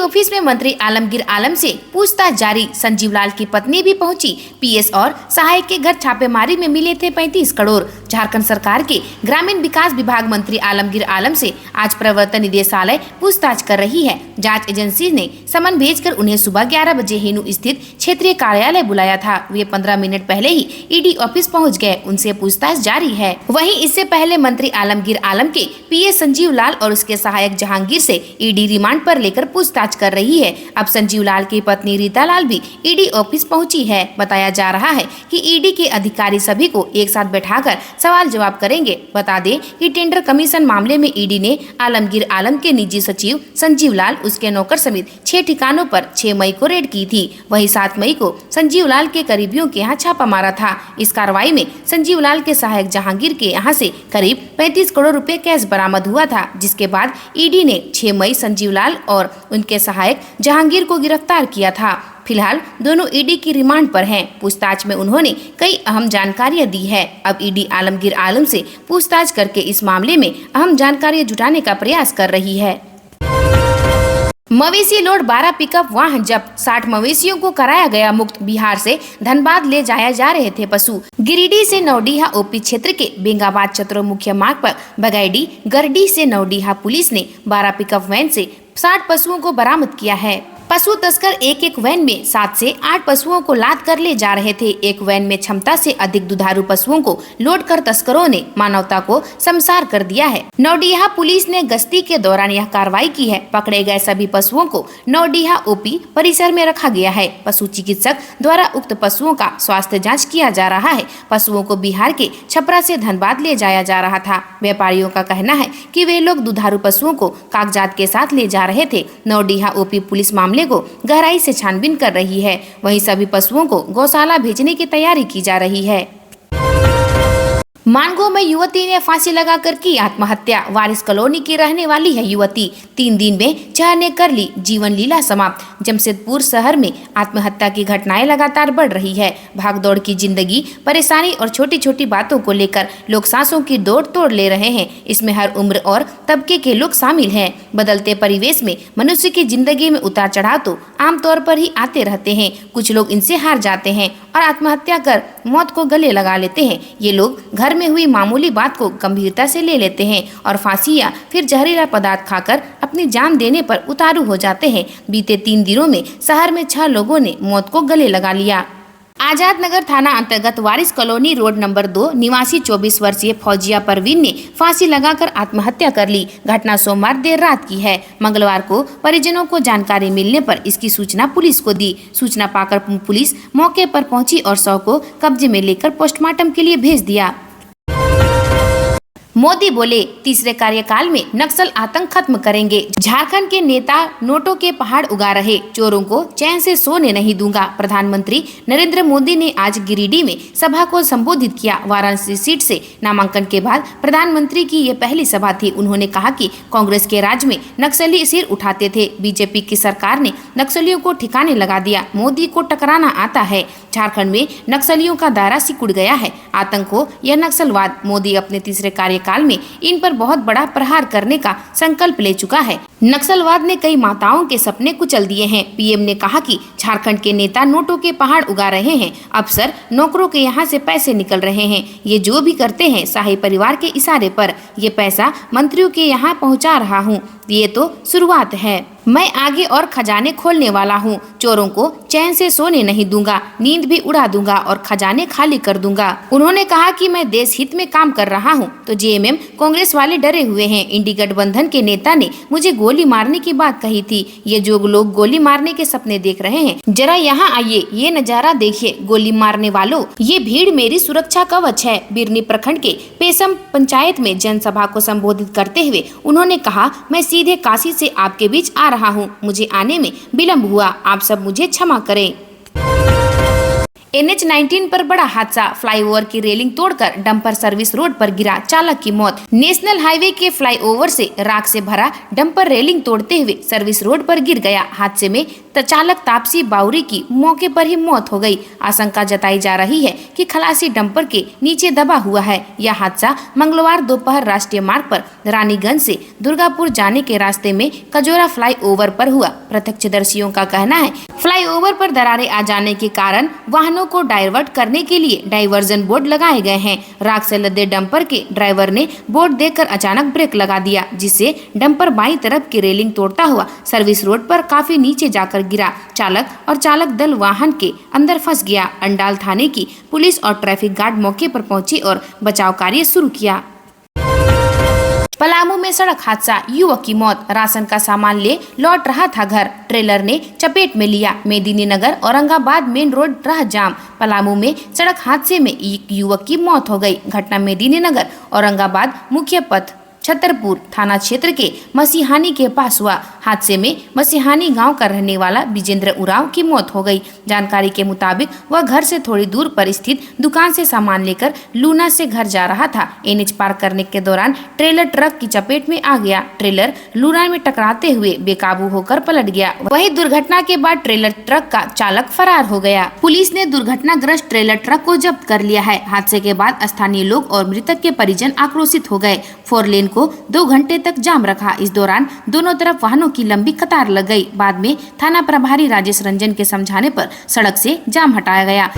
Office में मंत्री आलमगीर आलम से पूछताछ जारी। संजीव लाल की पत्नी भी पहुंची। पीएस और सहायक के घर छापेमारी में मिले थे 35 करोड़। झारखंड सरकार के ग्रामीण विकास विभाग मंत्री आलमगीर आलम से आज प्रवर्तन निदेशालय पूछताछ कर रही है। जांच एजेंसी ने समन भेजकर उन्हें सुबह 11 बजे हेनु स्थित क्षेत्रीय कार्यालय बुलाया था। वे 15 मिनट पहले ही ईडी ऑफिस पहुंच गए। उनसे पूछताछ जारी है। वहीं इससे पहले मंत्री आलमगीर आलम के पीएस संजीव लाल और उसके सहायक जहांगीर से ईडी रिमांड पर लेकर पूछताछ कर रही है। अब संजीव लाल की पत्नी रीता लाल भी ईडी ऑफिस पहुंची है। बताया जा रहा है कि ईडी के अधिकारी सभी को एक साथ बैठाकर सवाल जवाब करेंगे। बता दें कि टेंडर कमीशन मामले में ईडी ने आलमगीर आलम के निजी सचिव संजीव लाल, उसके नौकर समेत 6 ठिकानों पर 6 मई को रेड की थी। वहीं 7 मई को संजीव लाल के करीबियों के यहाँ छापा मारा था। इस कार्रवाई में संजीव लाल के सहायक जहांगीर के यहाँ से करीब 35 करोड़ रुपए कैश बरामद हुआ था, जिसके बाद ईडी ने 6 मई संजीव लाल और उनके सहायक जहांगीर को गिरफ्तार किया था। फिलहाल दोनों ईडी की रिमांड पर हैं। पूछताछ में उन्होंने कई अहम जानकारियां दी है। अब ईडी आलमगीर आलम से पूछताछ करके इस मामले में अहम जानकारियां जुटाने का प्रयास कर रही है। मवेशी लोड 12 पिकअप वाहन जब्त, 60 मवेशियों को कराया गया मुक्त। बिहार से धनबाद ले जाया जा रहे थे पशु। गिरिडीह से नौडीहा ओपी क्षेत्र के बेंगाबाद चतरो मुख्य मार्ग पर बगैडी गरडी से नौडीहा पुलिस ने 12 पिकअप वैन से 60 पशुओं को बरामद किया है। पशु तस्कर एक वैन में 7 से 8 पशुओं को लाद कर ले जा रहे थे। एक वैन में क्षमता से अधिक दुधारू पशुओं को लोड कर तस्करों ने मानवता को शमशार कर दिया है। नौडीहा पुलिस ने गश्ती के दौरान यह कार्रवाई की है। पकड़े गए सभी पशुओं को नौडीहा ओपी परिसर में रखा गया है। पशु चिकित्सक द्वारा उक्त पशुओं का स्वास्थ्य जाँच किया जा रहा है। पशुओं को बिहार के छपरा से धनबाद ले जाया जा रहा था। व्यापारियों का कहना है कि वे लोग दुधारू पशुओं को कागजात के साथ ले जा रहे थे। नौडीहा ओपी पुलिस मामले को गहराई से छानबीन कर रही है। वहीं सभी पशुओं को गौशाला भेजने की तैयारी की जा रही है। मानगो में युवती ने फांसी लगाकर की आत्महत्या। वारिस कॉलोनी की रहने वाली है युवती। 3 दिन में 6 ने कर ली जीवन लीला समाप्त। जमशेदपुर शहर में आत्महत्या की घटनाएं लगातार बढ़ रही है। भागदौड़ की जिंदगी, परेशानी और छोटी छोटी बातों को लेकर लोग सांसों की दौड़ तोड़ ले रहे हैं। इसमें हर उम्र और तबके के लोग शामिल हैं। बदलते परिवेश में मनुष्य की जिंदगी में उतार चढ़ाव तो आमतौर पर ही आते रहते हैं। कुछ लोग इनसे हार जाते हैं और आत्महत्या कर मौत को गले लगा लेते हैं। ये लोग घर में हुई मामूली बात को गंभीरता से ले लेते हैं और फांसी या फिर जहरीला पदार्थ खाकर अपनी जान देने पर उतारू हो जाते हैं। बीते 3 दिनों में शहर में 6 लोगों ने मौत को गले लगा लिया। आजाद नगर थाना अंतर्गत वारिस कॉलोनी रोड नंबर 2 निवासी 24 वर्षीय फौजिया परवीन ने फांसी लगाकर आत्महत्या कर ली। घटना सोमवार देर रात की है। मंगलवार को परिजनों को जानकारी मिलने पर इसकी सूचना पुलिस को दी। सूचना पाकर पुलिस मौके पर पहुंची और शव को कब्जे में लेकर पोस्टमार्टम के लिए भेज दिया। मोदी बोले, तीसरे कार्यकाल में नक्सल आतंक खत्म करेंगे। झारखंड के नेता नोटों के पहाड़ उगा रहे, चोरों को चैन से सोने नहीं दूंगा। प्रधानमंत्री नरेंद्र मोदी ने आज गिरिडीह में सभा को संबोधित किया। वाराणसी सीट से नामांकन के बाद प्रधानमंत्री की ये पहली सभा थी। उन्होंने कहा कि कांग्रेस के राज में नक्सली सिर उठाते थे। बीजेपी की सरकार ने नक्सलियों को ठिकाने लगा दिया। मोदी को टकराना आता है। झारखंड में नक्सलियों का दायरा सिकुड़ गया है। आतंक हो या नक्सलवाद, मोदी अपने तीसरे कार्यकाल में इन पर बहुत बड़ा प्रहार करने का संकल्प ले चुका है। नक्सलवाद ने कई माताओं के सपने कुचल दिए हैं। पीएम ने कहा कि झारखंड के नेता नोटों के पहाड़ उगा रहे हैं। अफसर नौकरों के यहाँ से पैसे निकल रहे हैं। ये जो भी करते हैं शाही परिवार के इशारे पर। ये पैसा मंत्रियों के यहाँ पहुँचा रहा हूँ। ये तो शुरुआत है। मैं आगे और खजाने खोलने वाला हूँ। चोरों को चैन से सोने नहीं दूंगा, नींद भी उड़ा दूंगा और खजाने खाली कर दूंगा। उन्होंने कहा कि मैं देश हित में काम कर रहा हूँ तो जेएमएम कांग्रेस वाले डरे हुए हैं। इंडी गठबंधन के नेता ने मुझे गोली मारने की बात कही थी। ये जो लोग गोली मारने के सपने देख रहे हैं, जरा यहाँ आइए, ये नजारा देखिए। गोली मारने वालों, ये भीड़ मेरी सुरक्षा कवच है। बिरनी प्रखंड के पेसम पंचायत में जनसभा को संबोधित करते हुए उन्होंने कहा, मैं सीधे काशी से आपके बीच आ रहा हूँ। मुझे आने में विलम्ब हुआ, आप सब मुझे क्षमा करें। NH-19 पर बड़ा हादसा, फ्लाईओवर की रेलिंग तोड़कर डंपर सर्विस रोड पर गिरा, चालक की मौत। नेशनल हाईवे के फ्लाईओवर से राख से भरा डंपर रेलिंग तोड़ते हुए सर्विस रोड पर गिर गया। हादसे में चालक तापसी बाउरी की मौके पर ही मौत हो गई। आशंका जताई जा रही है कि खलासी डंपर के नीचे दबा हुआ है। यह हादसा मंगलवार दोपहर राष्ट्रीय मार्ग पर रानीगंज से दुर्गापुर जाने के रास्ते में कजोरा फ्लाईओवर पर हुआ। प्रत्यक्षदर्शियों का कहना है फ्लाईओवर पर दरारें आ जाने के कारण वाहनों को डाइवर्ट करने के लिए डाइवर्जन बोर्ड लगाए गए हैं। राख से लदे डंपर के ड्राइवर ने बोर्ड देखकर अचानक ब्रेक लगा दिया, जिससे डंपर बाईं तरफ की रेलिंग तोड़ता हुआ सर्विस रोड पर काफी नीचे जाकर गिरा। चालक और चालक दल वाहन के अंदर फंस गया। अंडाल थाने की पुलिस और ट्रैफिक गार्ड मौके पर पहुंची और बचाव कार्य शुरू किया। पलामू में सड़क हादसा, युवक की मौत। राशन का सामान ले लौट रहा था घर, ट्रेलर ने चपेट में लिया। मेदिनीनगर औरंगाबाद मेन रोड रहा जाम। पलामू में सड़क हादसे में एक युवक की मौत हो गई। घटना मेदिनीनगर औरंगाबाद मुख्य पथ छतरपुर थाना क्षेत्र के मसीहानी के पास हुआ। हादसे में मसीहानी गांव का रहने वाला विजेंद्र उरांव की मौत हो गई। जानकारी के मुताबिक वह घर से थोड़ी दूर पर स्थित दुकान से सामान लेकर लूना से घर जा रहा था। एनएच पार करने के दौरान ट्रेलर ट्रक की चपेट में आ गया। ट्रेलर लूना में टकराते हुए बेकाबू होकर पलट गया। वहीं दुर्घटना के बाद ट्रेलर ट्रक का चालक फरार हो गया। पुलिस ने दुर्घटनाग्रस्त ट्रेलर ट्रक को जब्त कर लिया है। हादसे के बाद स्थानीय लोग और मृतक के परिजन आक्रोशित हो गए। 4 लेन को 2 घंटे तक जाम रखा। इस दौरान दोनों तरफ वाहनों की लंबी कतार लग गई। बाद में थाना प्रभारी राजेश रंजन के समझाने पर सड़क से जाम हटाया गया।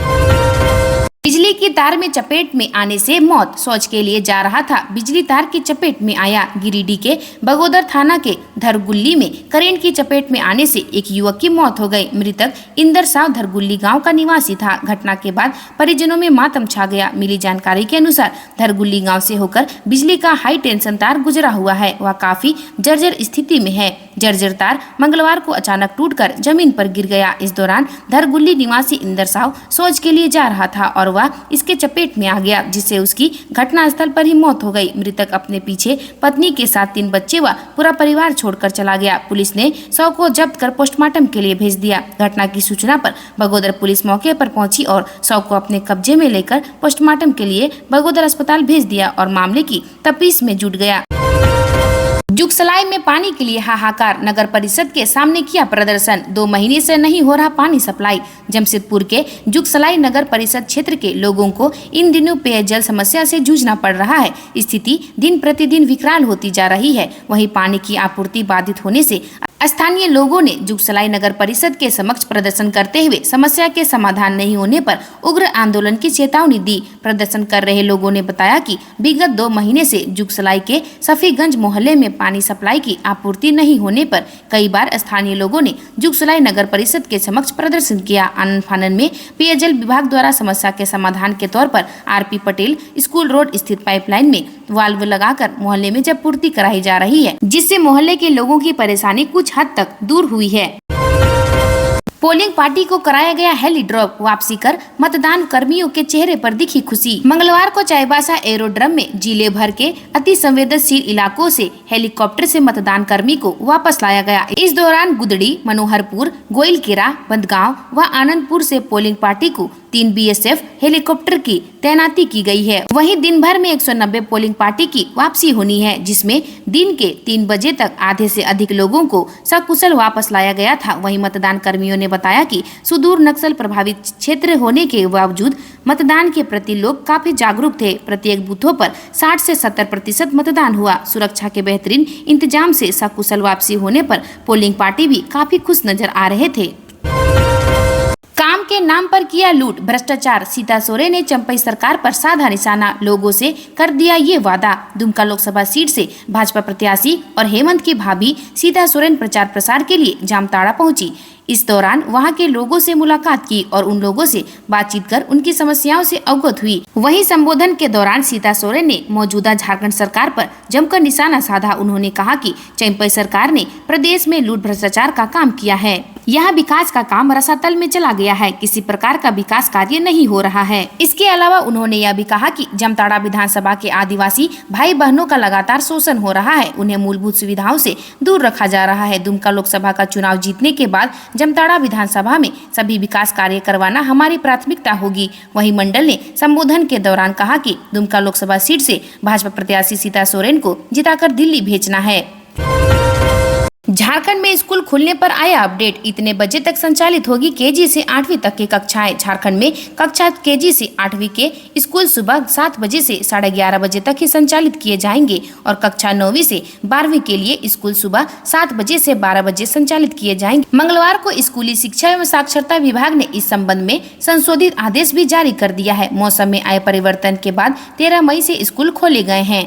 बिजली की तार में चपेट में आने से मौत। शौच के लिए जा रहा था, बिजली तार की चपेट में आया। गिरिडीह के बगोदर थाना के धरगुल्ली में करंट की चपेट में आने से एक युवक की मौत हो गई। मृतक इंदर साव धरगुल्ली गांव का निवासी था। घटना के बाद परिजनों में मातम छा गया। मिली जानकारी के अनुसार धरगुल्ली गांव से होकर बिजली का हाई टेंशन तार गुजरा हुआ है। वह काफी जर्जर स्थिति में है। जर्जर तार मंगलवार को अचानक टूटकर जमीन पर गिर गया। इस दौरान धरगुल्ली निवासी इंदर साव शौच के लिए जा रहा था और वह इसके चपेट में आ गया, जिससे उसकी घटनास्थल पर ही मौत हो गई। मृतक अपने पीछे पत्नी के साथ 3 बच्चे व पूरा परिवार छोड़कर चला गया। पुलिस ने शव को जब्त कर पोस्टमार्टम के लिए भेज दिया। घटना की सूचना पर बगोदर पुलिस मौके पर पहुंची और शव को अपने कब्जे में लेकर पोस्टमार्टम के लिए बगोदर अस्पताल भेज दिया और मामले की तफ्तीश में जुट गया। जुगसलाई में पानी के लिए हाहाकार, नगर परिषद के सामने किया प्रदर्शन। 2 महीने से नहीं हो रहा पानी सप्लाई। जमशेदपुर के जुगसलाई नगर परिषद क्षेत्र के लोगों को इन दिनों पेयजल समस्या से जूझना पड़ रहा है। स्थिति दिन प्रतिदिन विकराल होती जा रही है। वहीं पानी की आपूर्ति बाधित होने से स्थानीय लोगों ने जुगसलाई नगर परिषद के समक्ष प्रदर्शन करते हुए समस्या के समाधान नहीं होने पर उग्र आंदोलन की चेतावनी दी। प्रदर्शन कर रहे लोगों ने बताया कि विगत 2 महीने से जुगसलाई के सफीगंज मोहल्ले में पानी सप्लाई की आपूर्ति नहीं होने पर कई बार स्थानीय लोगों ने जुगसलाई नगर परिषद के समक्ष प्रदर्शन किया। आनन फानन में पेयजल विभाग द्वारा समस्या के समाधान के तौर पर आरपी पटेल स्कूल रोड स्थित पाइपलाइन में वाल्व लगाकर मोहल्ले में जब पूर्ति कराई जा रही है, जिससे मोहल्ले के लोगों की परेशानी कुछ हद तक दूर हुई है। पोलिंग पार्टी को कराया गया हेली ड्रॉप, वापसी कर मतदान कर्मियों के चेहरे पर दिखी खुशी। मंगलवार को चाईबासा एरोड्रम में जिले भर के अति संवेदनशील इलाकों से हेलीकॉप्टर से मतदान कर्मी को वापस लाया गया। इस दौरान गुदड़ी, मनोहरपुर, गोइलकेरा, बंदगांव व आनंदपुर से पोलिंग पार्टी को 3 BSF हेलीकॉप्टर की तैनाती की गई है। वहीं दिन भर में 190 पोलिंग पार्टी की वापसी होनी है, जिसमें दिन के 3 बजे तक आधे से अधिक लोगों को सकुशल वापस लाया गया था। वहीं मतदान कर्मियों ने बताया कि सुदूर नक्सल प्रभावित क्षेत्र होने के बावजूद मतदान के प्रति लोग काफी जागरूक थे। प्रत्येक बूथों पर 60 से 70% मतदान हुआ। सुरक्षा के बेहतरीन इंतजाम से सकुशल वापसी होने पर पोलिंग पार्टी भी काफी खुश नजर आ रहे थे। काम के नाम पर किया लूट, भ्रष्टाचार, सीता सोरेन ने चंपई सरकार पर साधा निशाना, लोगों से कर दिया ये वादा। दुमका लोकसभा सीट से भाजपा प्रत्याशी और हेमंत की भाभी सीता सोरेन प्रचार प्रसार के लिए जामताड़ा पहुंची। इस दौरान वहां के लोगों से मुलाकात की और उन लोगों से बातचीत कर उनकी समस्याओं से अवगत हुई। वहीं संबोधन के दौरान सीता सोरेन ने मौजूदा झारखंड सरकार पर जमकर निशाना साधा। उन्होंने कहा कि चंपई सरकार ने प्रदेश में लूट भ्रष्टाचार का काम किया है। यहाँ विकास का काम रसातल में चला गया है, किसी प्रकार का विकास कार्य नहीं हो रहा है। इसके अलावा उन्होंने यह भी कहा कि जामताड़ा विधानसभा के आदिवासी भाई बहनों का लगातार शोषण हो रहा है, उन्हें मूलभूत सुविधाओं से दूर रखा जा रहा है। दुमका लोकसभा का चुनाव जीतने के बाद जामताड़ा विधानसभा में सभी विकास कार्य करवाना हमारी प्राथमिकता होगी। वहीं मंडल ने संबोधन के दौरान कहा कि दुमका लोकसभा सीट से भाजपा प्रत्याशी सीता सोरेन को जिताकर दिल्ली भेजना है। झारखंड में स्कूल खुलने पर आया अपडेट। इतने बजे तक संचालित होगी केजी से 8वीं तक की कक्षाएं। झारखंड में कक्षा केजी से 8वीं के स्कूल सुबह 7 बजे से 11:30 बजे तक ही संचालित किए जाएंगे और कक्षा 9वीं से 12वीं के लिए स्कूल सुबह 7 बजे से 12 बजे संचालित किए जाएंगे। मंगलवार को स्कूली शिक्षा एवं साक्षरता विभाग ने इस संबंध में संशोधित आदेश भी जारी कर दिया है। मौसम में आए परिवर्तन के बाद 13 मई से स्कूल खोले गए हैं।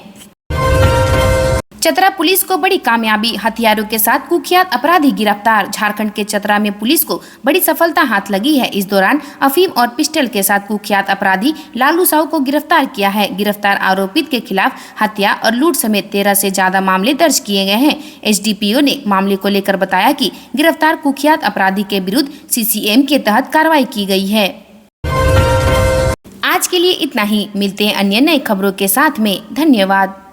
चतरा पुलिस को बड़ी कामयाबी, हथियारों के साथ कुख्यात अपराधी गिरफ्तार। झारखंड के चतरा में पुलिस को बड़ी सफलता हाथ लगी है। इस दौरान अफीम और पिस्टल के साथ कुख्यात अपराधी लालू साहू को गिरफ्तार किया है। गिरफ्तार आरोपित के खिलाफ हत्या और लूट समेत 13 से ज्यादा मामले दर्ज किए गए हैं। एसडीपीओ ने मामले को लेकर बताया कि गिरफ्तार कुख्यात अपराधी के विरुद्ध सीसीएम के तहत कार्रवाई की गई है। आज के लिए इतना ही। मिलते हैं अन्य नई खबरों के साथ में। धन्यवाद।